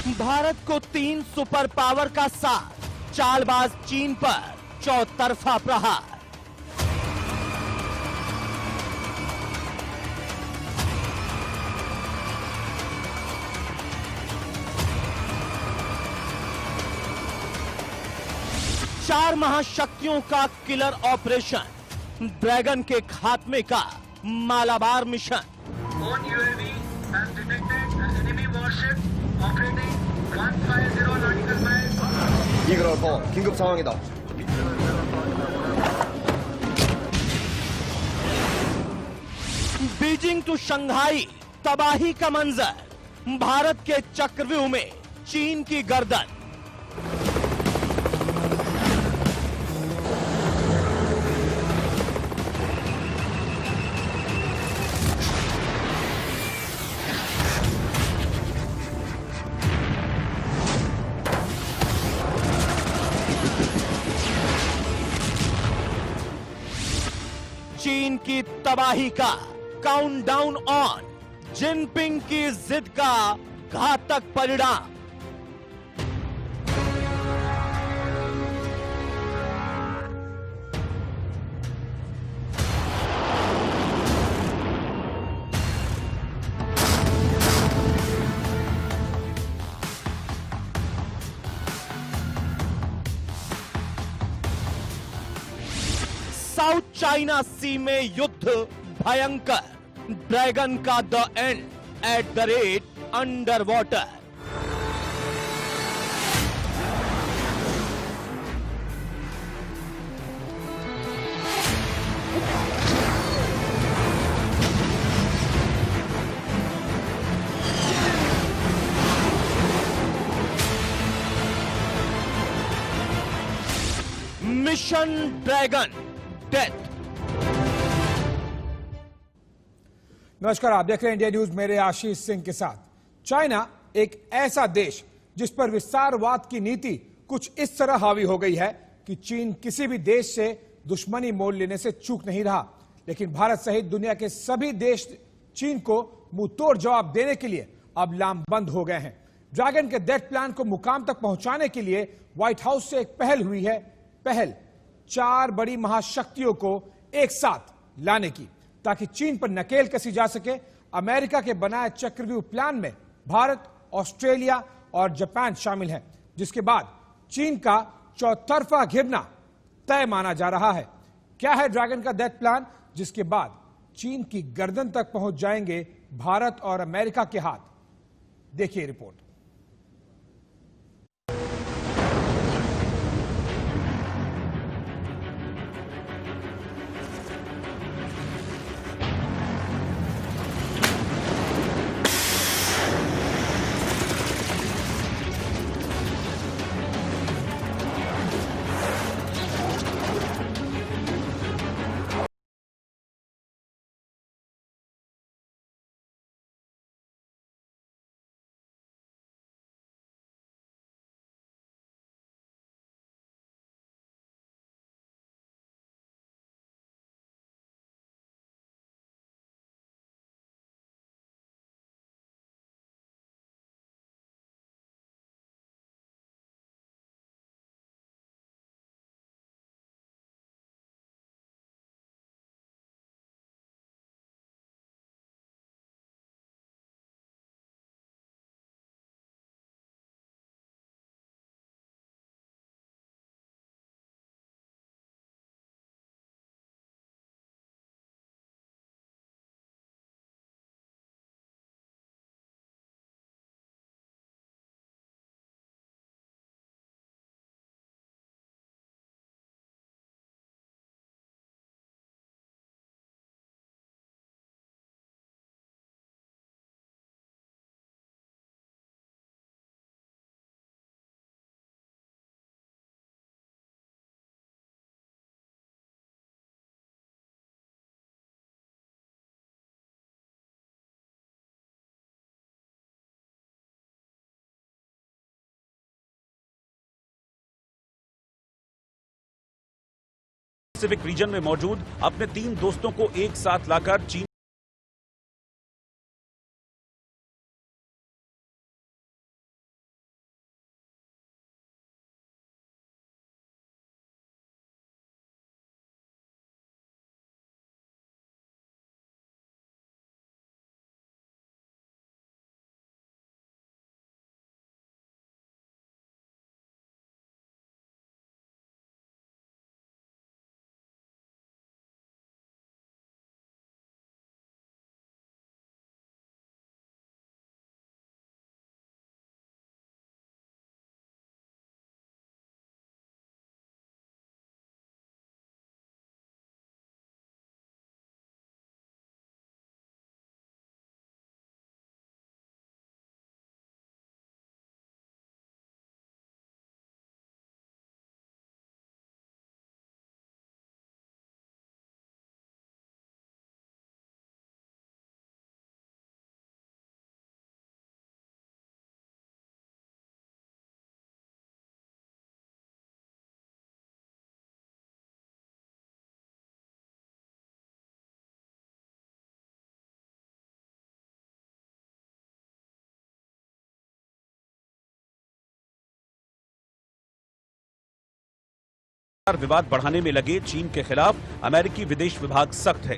भारत को 3 super power का साथ, चालबाज चीन पर चौतरफा प्रहार। चार महाशक्तियों का किलर ऑपरेशन, ड्रैगन के खात्मे का Malabar mission. One UAV has detected an enemy warship operating 150 nautical miles. 이그로 더 긴급 상황이다. Beijing to Shanghai, तबाही का मंजर, भारत के चक्रव्यूह में चीन की गर्दन। चीन की तबाही का काउंटडाउन ऑन, जिनपिंग की जिद का घातक परिणाम। साउथ चाइना सी में युद्ध भयंकर, ड्रैगन का the end at the rate under water. Mission dragon death. नमस्कार, आप देख रहे हैं इंडिया न्यूज, मेरे आशीष सिंह के साथ। चाइना एक ऐसा देश जिस पर विस्तारवाद की नीति कुछ इस तरह हावी हो गई है कि चीन किसी भी देश से दुश्मनी मोल लेने से चूक नहीं रहा। लेकिन भारत सहित दुनिया के सभी देश चीन को मुंह तोड़ जवाब देने के लिए अब लामबंद हो गए हैं। ड्रैगन के डेथ प्लान को मुकाम तक पहुंचाने के लिए व्हाइट हाउस से एक पहल हुई है। पहल 4 बड़ी महाशक्तियों को एक साथ लाने की, ताकि चीन पर नकेल कसी जा सके। अमेरिका के बनाए चक्रव्यूह प्लान में भारत, ऑस्ट्रेलिया और जापान शामिल हैं, जिसके बाद चीन का चौतरफा घिरना तय माना जा रहा है। क्या है ड्रैगन का डेथ प्लान, जिसके बाद चीन की गर्दन तक पहुंच जाएंगे भारत और अमेरिका के हाथ? देखिए रिपोर्ट। पैसिफिक रीजन में मौजूद अपने 3 दोस्तों को एक साथ लाकर चीन विवाद बढ़ाने में लगे चीन के खिलाफ अमेरिकी विदेश विभाग सख्त है।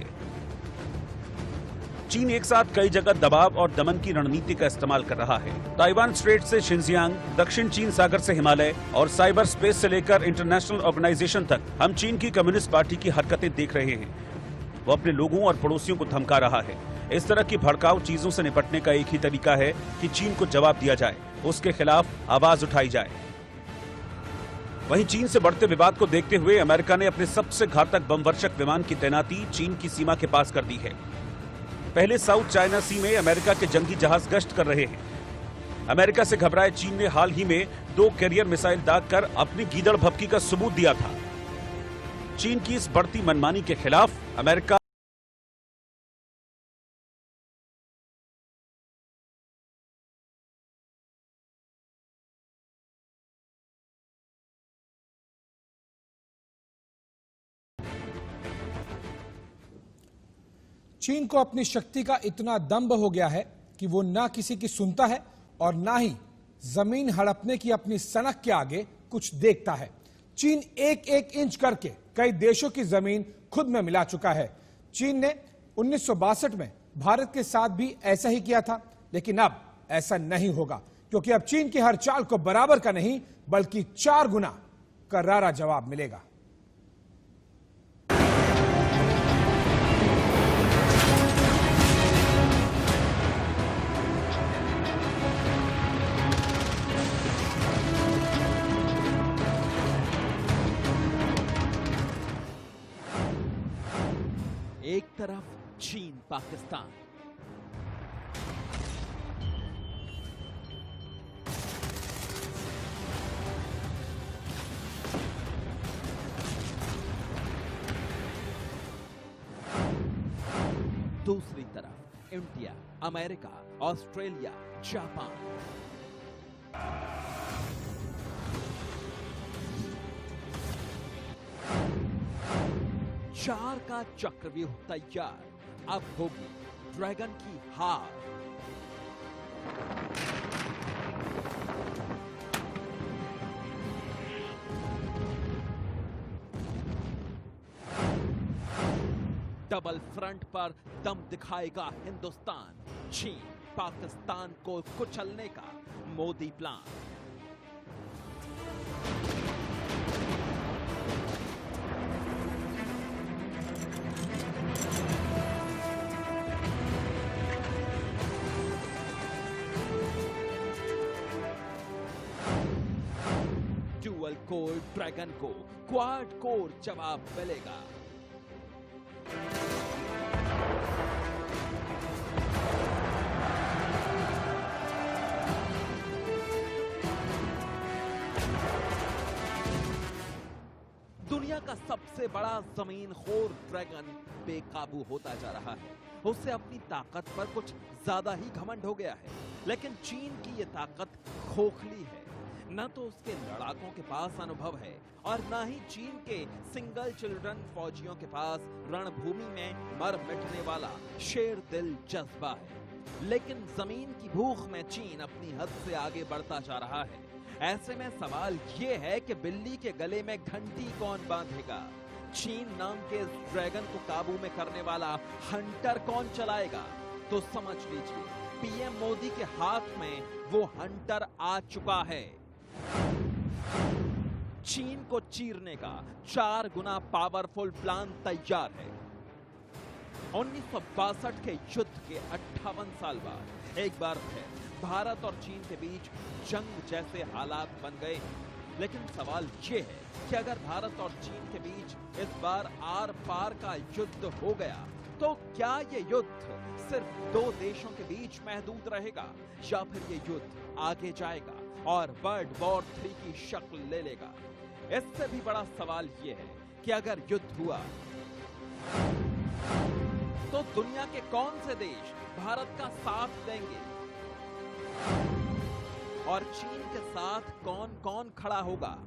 चीन एक साथ कई जगह दबाव और दमन की रणनीति का इस्तेमाल कर रहा है। ताइवान स्ट्रेट से शिनजियांग, दक्षिण चीन सागर से हिमालय और साइबर स्पेस से लेकर इंटरनेशनल ऑर्गेनाइजेशन तक हम चीन की कम्युनिस्ट पार्टी की हरकतें देख रहे हैं। वो अपने लोगों और पड़ोसियों को धमका रहा है। इस तरह की भड़काऊ चीजों से निपटने का एक ही तरीका है कि चीन को जवाब दिया जाए, उसके खिलाफ आवाज उठाई जाए। वहीं चीन से बढ़ते विवाद को देखते हुए अमेरिका ने अपने सबसे घातक बमवर्षक विमान की तैनाती चीन की सीमा के पास कर दी है। पहले साउथ चाइना सी में अमेरिका के जंगी जहाज गश्त कर रहे हैं। अमेरिका से घबराए चीन ने हाल ही में 2 कैरियर मिसाइल दागकर अपनी गीदड़ भभकी का सबूत दिया था। चीन की इस बढ़ती मनमानी के खिलाफ अमेरिका चीन को अपनी शक्ति का इतना दंभ हो गया है कि वो ना किसी की सुनता है और ना ही जमीन हड़पने की अपनी सनक के आगे कुछ देखता है। चीन एक एक इंच करके कई देशों की जमीन खुद में मिला चुका है। चीन ने 1962 में भारत के साथ भी ऐसा ही किया था, लेकिन अब ऐसा नहीं होगा, क्योंकि अब चीन की हर चाल को बराबर का नहीं बल्कि 4 गुना करारा जवाब मिलेगा। एक तरफ चीन पाकिस्तान, दूसरी तरफ इंडिया, अमेरिका, ऑस्ट्रेलिया, जापान। चार का चक्रव्यूह तैयार, अब होगी ड्रैगन की हार। डबल फ्रंट पर दम दिखाएगा हिंदुस्तान। चीन पाकिस्तान को कुचलने का Modi plan. Dual core dragon को क्वाड कोर जवाब मिलेगा। दुनिया का सबसे बड़ा जमीन खोर ड्रैगन बेकाबू होता जा रहा है। उससे अपनी ताकत पर कुछ ज्यादा ही घमंड हो गया है, लेकिन चीन की यह ताकत खोखली है। न तो उसके लड़ाकों के पास अनुभव है और न ही चीन के सिंगल चिल्ड्रन फौजियों के पास रणभूमि में मर मिटने वाला शेर दिल जज्बा है। लेकिन जमीन की भूख में चीन अपनी हद से आगे बढ़ता जा रहा है। ऐसे में सवाल ये है कि बिल्ली के गले में घंटी कौन बांधेगा? चीन नाम के इस ड्रैगन को काबू में करने वाला हंटर कौन चलाएगा? तो समझ लीजिए, पीएम मोदी के हाथ में वो हंटर आ चुका है। चीन को चीरने का 4 गुना पावरफुल प्लान तैयार है। 1962 के युद्ध के 58 साल बाद एक बार फिर भारत और चीन के बीच जंग जैसे हालात बन गए। लेकिन सवाल ये है कि अगर भारत और चीन के बीच इस बार आर पार का युद्ध हो गया तो क्या ये युद्ध सिर्फ 2 देशों के बीच महदूद रहेगा या फिर ये युद्ध आगे जाएगा और वर्ल्ड वॉर 3 की शक्ल ले लेगा? इससे भी बड़ा सवाल यह है कि अगर युद्ध हुआ तो दुनिया के कौन से देश भारत का साथ देंगे और चीन के साथ कौन कौन खड़ा होगा?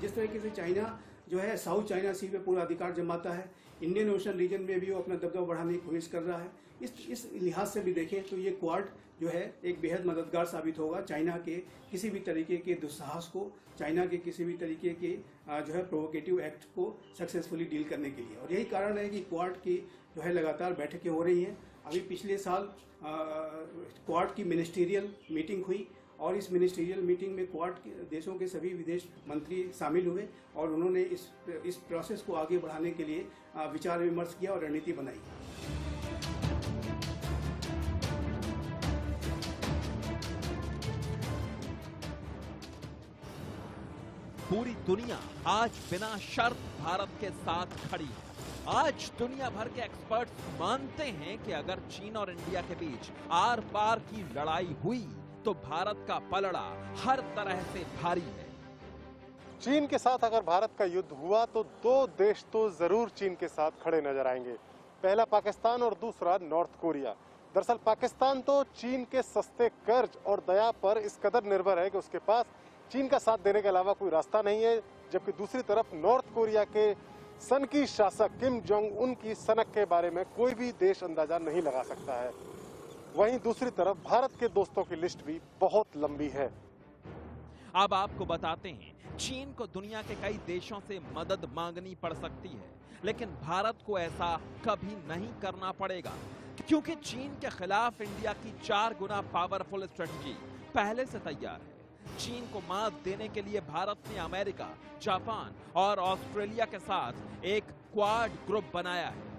जिस तरीके से चाइना जो है साउथ चाइना सी पे पूरा अधिकार जमाता है, इंडियन ओशन रीजन में भी वो अपना दबदबा बढ़ाने की कोशिश कर रहा है। इस लिहाज से भी देखें तो ये क्वाड जो है एक बेहद मददगार साबित होगा चाइना के किसी भी तरीके के दुस्साहस को, चाइना के किसी भी तरीके के जो है प्रोवोकेटिव एक्ट को सक्सेसफुली डील करने के लिए। और यही कारण है कि क्वाड की जो है लगातार बैठकें हो रही हैं। अभी पिछले साल क्वाड की मिनिस्टीरियल मीटिंग हुई और इस मिनिस्टीरियल मीटिंग में क्वाड के देशों के सभी विदेश मंत्री शामिल हुए और उन्होंने इस प्रोसेस को आगे बढ़ाने के लिए विचार विमर्श किया और रणनीति बनाई। पूरी दुनिया आज बिना शर्त भारत के साथ खड़ी है। आज दुनिया भर के एक्सपर्ट्स मानते हैं कि अगर चीन और इंडिया के बीच आर पार की लड़ाई हुई तो भारत का पलड़ा हर तरह से भारी है। चीन के साथ अगर भारत का युद्ध हुआ तो दो देश तो जरूर चीन के साथ खड़े नजर आएंगे। पहला पाकिस्तान और दूसरा नॉर्थ कोरिया। दरअसल पाकिस्तान तो चीन के सस्ते कर्ज और दया पर इस कदर निर्भर है कि उसके पास चीन का साथ देने के अलावा कोई रास्ता नहीं है, जबकि दूसरी तरफ नॉर्थ कोरिया के सनकी शासक किम जोंग उन की सनक के बारे में कोई भी देश अंदाजा नहीं लगा सकता है। वहीं दूसरी तरफ भारत के दोस्तों की लिस्ट भी बहुत लंबी है। अब आपको बताते हैं, चीन को दुनिया के कई देशों से मदद मांगनी पड़ सकती है, लेकिन भारत को ऐसा कभी नहीं करना पड़ेगा, क्योंकि चीन के खिलाफ इंडिया की 4 गुना पावरफुल स्ट्रेटजी पहले से तैयार है। चीन को मात देने के लिए भारत ने अमेरिका, जापान और ऑस्ट्रेलिया के साथ एक क्वाड ग्रुप बनाया है।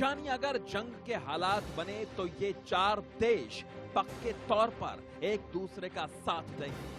यानी अगर जंग के हालात बने तो ये 4 देश पक्के तौर पर एक दूसरे का साथ देंगे।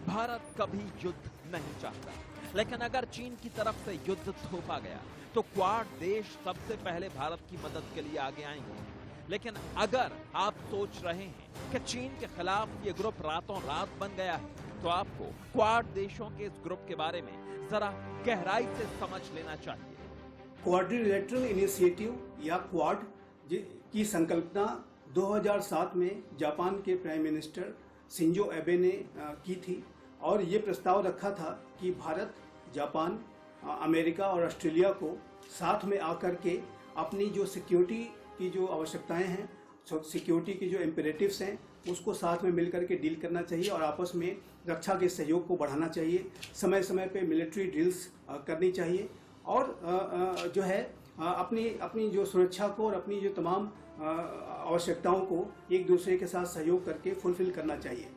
भारत कभी युद्ध नहीं चाहता, लेकिन अगर चीन की तरफ से युद्ध थोपा गया तो क्वाड देश सबसे पहले भारत की मदद के लिए आगे आएंगे। लेकिन अगर आप सोच रहे हैं कि चीन के खिलाफ ये ग्रुप रातों रात बन गया है, तो आपको क्वाड देशों के इस ग्रुप के बारे में जरा गहराई से समझ लेना चाहिए। क्वाड्रिलेटरल इनिशिएटिव या क्वाड की संकल्पना 2007 में जापान के प्राइम मिनिस्टर शिंजो एबे ने की थी और ये प्रस्ताव रखा था कि भारत, जापान, अमेरिका और ऑस्ट्रेलिया को साथ में आकर के अपनी जो सिक्योरिटी की जो आवश्यकताएं हैं, सिक्योरिटी की जो इम्पेरेटिव्स हैं, उसको साथ में मिलकर के डील करना चाहिए और आपस में रक्षा के सहयोग को बढ़ाना चाहिए। समय समय पे मिलिट्री ड्रिल्स करनी चाहिए और जो है अपनी जो सुरक्षा को और अपनी जो तमाम आवश्यकताओं को एक दूसरे के साथ सहयोग करके फुलफिल करना चाहिए।